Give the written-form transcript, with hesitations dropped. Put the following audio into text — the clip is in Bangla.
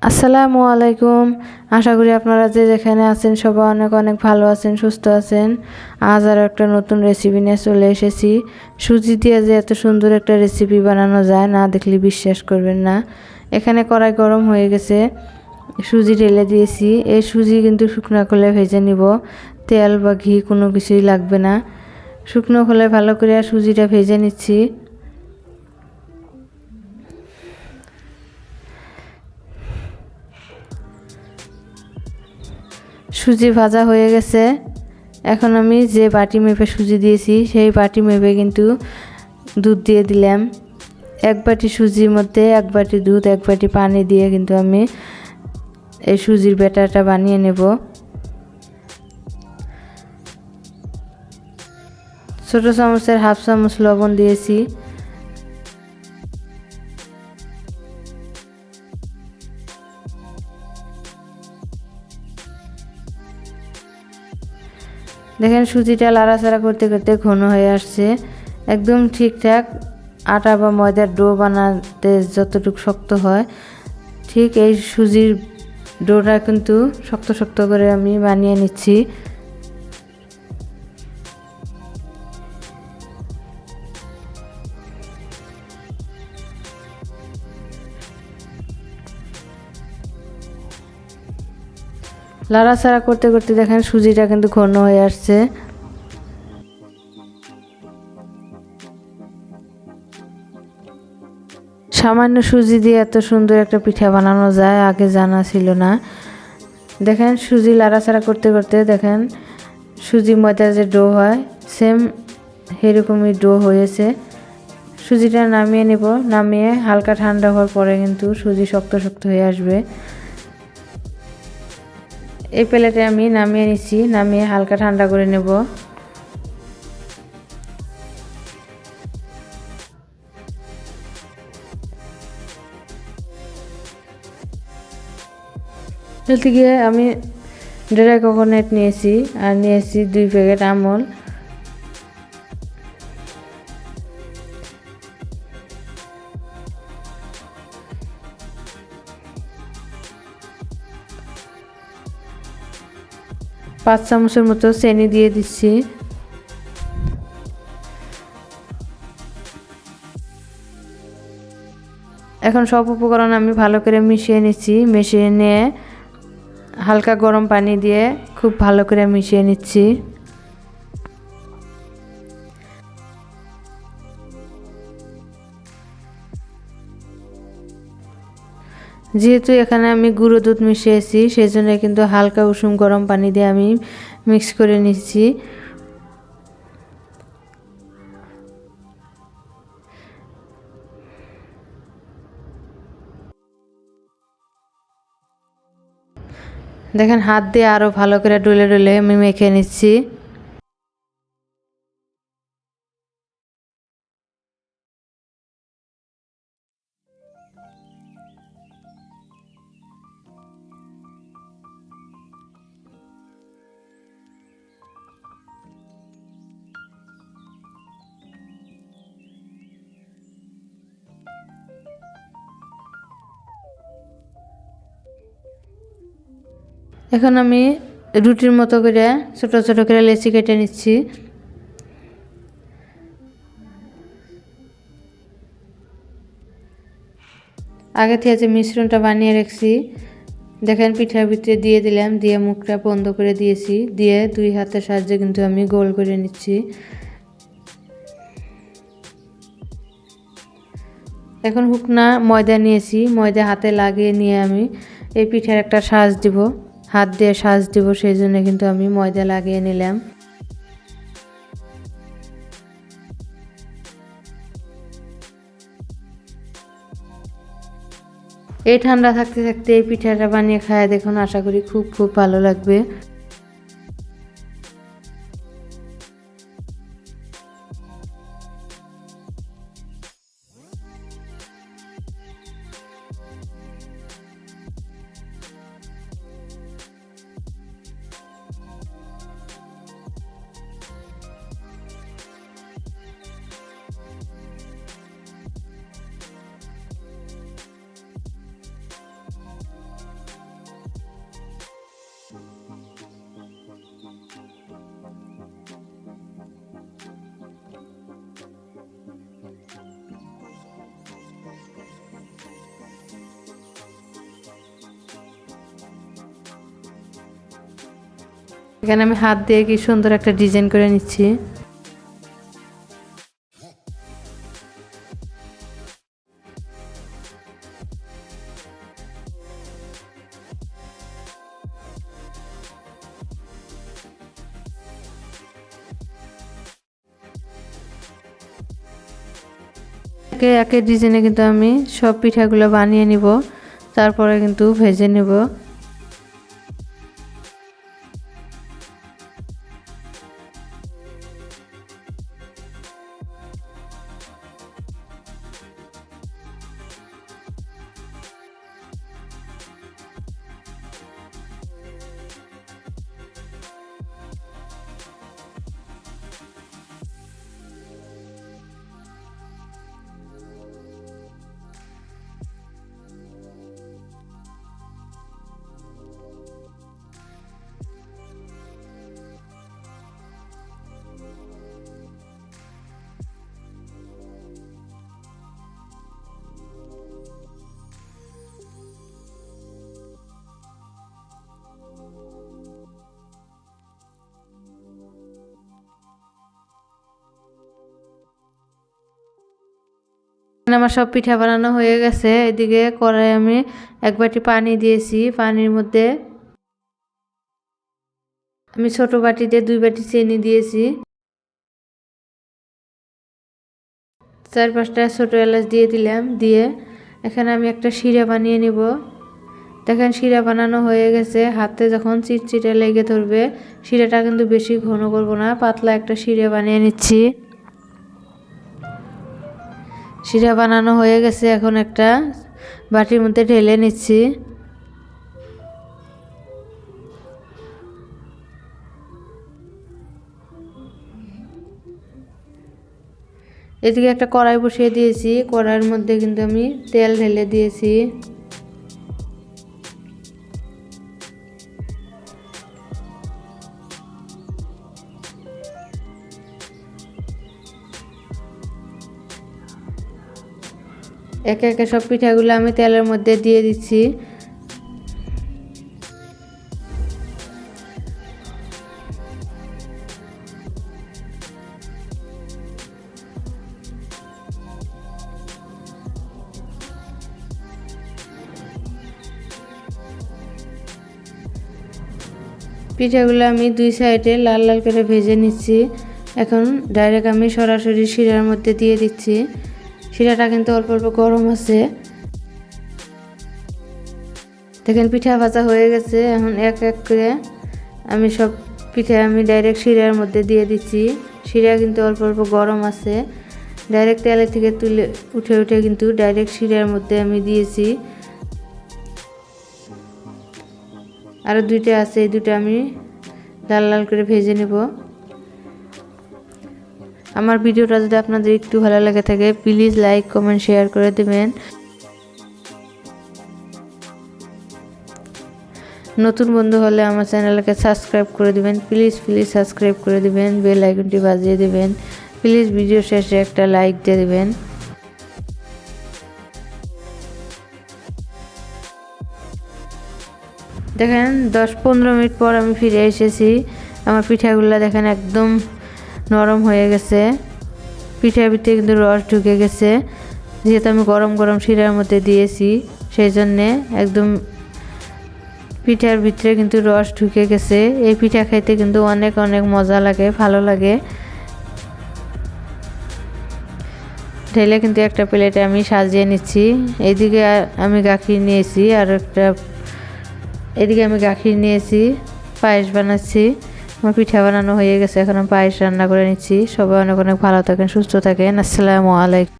আসসালামু আলাইকুম। আশা করি আপনারা যে যেখানে আছেন সবাই অনেক অনেক ভালো আছেন, সুস্থ আছেন। আজ আর একটা নতুন রেসিপি নিয়ে চলে এসেছি। সুজি দিয়ে যে এত সুন্দর একটা রেসিপি বানানো যায়, না দেখলে বিশ্বাস করবেন না। এখানে কড়াই গরম হয়ে গেছে, সুজি ঢেলে দিয়েছি। এই সুজি কিন্তু শুকনো করে ভেজে নিব, তেল বা ঘি কোনো কিছুই লাগবে না। শুকনো খোলে ভালো করে সুজিটা ভেজে নিচ্ছি। সুজি ভাজা হয়ে গেছে। এখন আমি যে বাটি মেপে সুজি দিয়েছি সেই বাটি মেপে কিন্তু দুধ দিয়ে দিলাম। এক বাটি সুজির মধ্যে এক বাটি দুধ, এক বাটি পানি দিয়ে কিন্তু আমি এই সুজির ব্যাটারটা বানিয়ে নেব। ছোট চামচের হাফ চামচ লবণ দিয়েছি। দেখেন সুজিটা লাড়াচাড়া করতে করতে ঘন হয়ে আসছে, একদম ঠিকঠাক আটা বা ময়দার ডো বানাতে যতটুকু শক্ত হয় ঠিক এই সুজির ডোটা কিন্তু শক্ত শক্ত করে আমি বানিয়ে নিচ্ছি। লাড়াচাড়া করতে করতে দেখেন সুজিটা কিন্তু ঘন হয়ে আসছে। সামান্য সুজি দিয়ে এত সুন্দর একটা পিঠা বানানো যায় আগে জানা ছিল না। দেখেন সুজি লাড়াচাড়া করতে করতে দেখেন সুজি ময়দার যে ডো হয় সেম এরকমই ডো হয়েছে। সুজিটা নামিয়ে নেব, নামিয়ে হালকা ঠান্ডা হওয়ার পরে কিন্তু সুজি শক্ত শক্ত হয়ে আসবে। এই প্লেটে আমি নামিয়ে নিচ্ছি, নামিয়ে হালকা ঠান্ডা করে নেব। থেকে আমি ড্রাই কোকোনাট নিয়েছি আর নিয়েছি 2 প্যাকেট আমল। পাঁচ চামচের মতো চিনি দিয়ে দিচ্ছি। এখন সব উপকরণ আমি ভালো করে মিশিয়ে নিচ্ছি। মিশিয়ে নিয়ে হালকা গরম পানি দিয়ে খুব ভালো করে মিশিয়ে নিচ্ছি। যেহেতু এখানে আমি গুঁড়ো দুধ মিশিয়েছি সেই জন্য কিন্তু হালকা উষুম গরম পানি দিয়ে আমি মিক্স করে নিচ্ছি। দেখেন হাত দিয়ে আরো ভালো করে ডলে ডলে আমি মেখে নিচ্ছি। এখন আমি রুটির মতো করে ছোট ছোট করে লেচি কেটে নিচ্ছি। আগে থেকে যে মিশ্রণটা বানিয়ে রাখছি দেখেন পিঠার ভিতরে দিয়ে দিলাম, দিয়ে মুখটা বন্ধ করে দিয়েছি, দিয়ে 2 হাতের সাহায্যে কিন্তু আমি গোল করে নিচ্ছি। এখন হুকনা ময়দা নিয়েছি, ময়দা হাতে লাগিয়ে নিয়ে আমি এই পিঠার একটা সাজ দিব, হাত দিয়ে সাজ দিব, সেই জন্য কিন্তু আমি ময়দা লাগিয়ে নিলাম। এই ঠান্ডা থাকতে থাকতে এই পিঠাটা বানিয়ে খায় দেখুন, আশা করি খুব খুব ভালো লাগবে। এখানে আমি হাত দিয়ে কি সুন্দর একটা ডিজাইন করে নিচ্ছি। একে একে ডিজাইনে কিন্তু আমি সব পিঠাগুলো বানিয়ে নিব, তারপরে কিন্তু ভেজে নেব। আমার সব পিঠা বানানো হয়ে গেছে। এদিকে কড়াই আমি এক বাটি পানি দিয়েছি। পানির মধ্যে আমি ছোট বাটিতে 2 বাটি চিনি দিয়েছি। 4-5টা ছোট এলাচ দিয়ে দিলাম। দিয়ে এখানে আমি একটা শিরা বানিয়ে নিব। দেখেন শিরা বানানো হয়ে গেছে। হাতে যখন চিটচিটে লেগে ধরবে, শিরাটা কিন্তু বেশি ঘন করব না, পাতলা একটা শিরা বানিয়ে নিচ্ছি। শিরা বানানো হয়ে গেছে, এখন একটা বাটির মধ্যে ঢেলে নিচ্ছি। এদিকে একটা কড়াই বসিয়ে দিয়েছি। কড়াইয়ের মধ্যে কিন্তু আমি তেল ঢেলে দিয়েছি। একে একে সব পিঠাগুলো আমি তেলের মধ্যে দিয়ে দিচ্ছি। পিঠাগুলো আমি 2 সাইডে লাল লাল করে ভেজে নিচ্ছি। এখন ডাইরেক্ট আমি সরাসরি শিরার মধ্যে দিয়ে দিচ্ছি। শিরাটা কিন্তু অল্প অল্প গরম আছে। দেখেন পিঠা ভাজা হয়ে গেছে। এখন এক এক করে আমি সব পিঠা আমি ডাইরেক্ট শিরার মধ্যে দিয়ে দিচ্ছি। শিরা কিন্তু অল্প অল্প গরম আছে। ডাইরেক্ট তেলের থেকে তুলে উঠে কিন্তু ডাইরেক্ট শিরার মধ্যে আমি দিয়েছি। আরও 2টা আছে, এই 2টা আমি লাল লাল করে ভেজে নেব। আমার ভিডিওটা যদি আপনাদের একটু ভালো লাগে থাকে, প্লিজ লাইক কমেন্ট শেয়ার করে দেবেন। নতুন বন্ধু হলে আমার চ্যানেলকে সাবস্ক্রাইব করে দিবেন। প্লিজ সাবস্ক্রাইব করে দিবেন, বেল আইকনটি বাজিয়ে দিবেন। প্লিজ ভিডিও শেষে একটা লাইক দিয়ে দিবেন। দেখেন 10-15 মিনিট পর আমি ফিরে এসেছি। আমার পিঠাগুলো দেখেন একদম নরম হয়ে গেছে। পিঠার ভিতরে কিন্তু রস ঢুকে গেছে, যেহেতু আমি গরম গরম শিরার মধ্যে দিয়েছি, সেই জন্যে একদম পিঠার ভিতরে কিন্তু রস ঢুকে গেছে। এই পিঠা খাইতে কিন্তু অনেক অনেক মজা লাগে, ভালো লাগে। ঢেলে কিন্তু একটা প্লেটে আমি সাজিয়ে নিচ্ছি। এইদিকে আমি গাখির নিয়েছি, আর এদিকে আমি গাখির নিয়েছি, পায়েস বানাচ্ছি। আমার পিঠা বানানো হয়ে গেছে, এখন আমি পায়েস রান্না করে নিচ্ছি। সবাই অনেক অনেক ভালো থাকেন, সুস্থ থাকেন। আসসালামু আলাইকুম।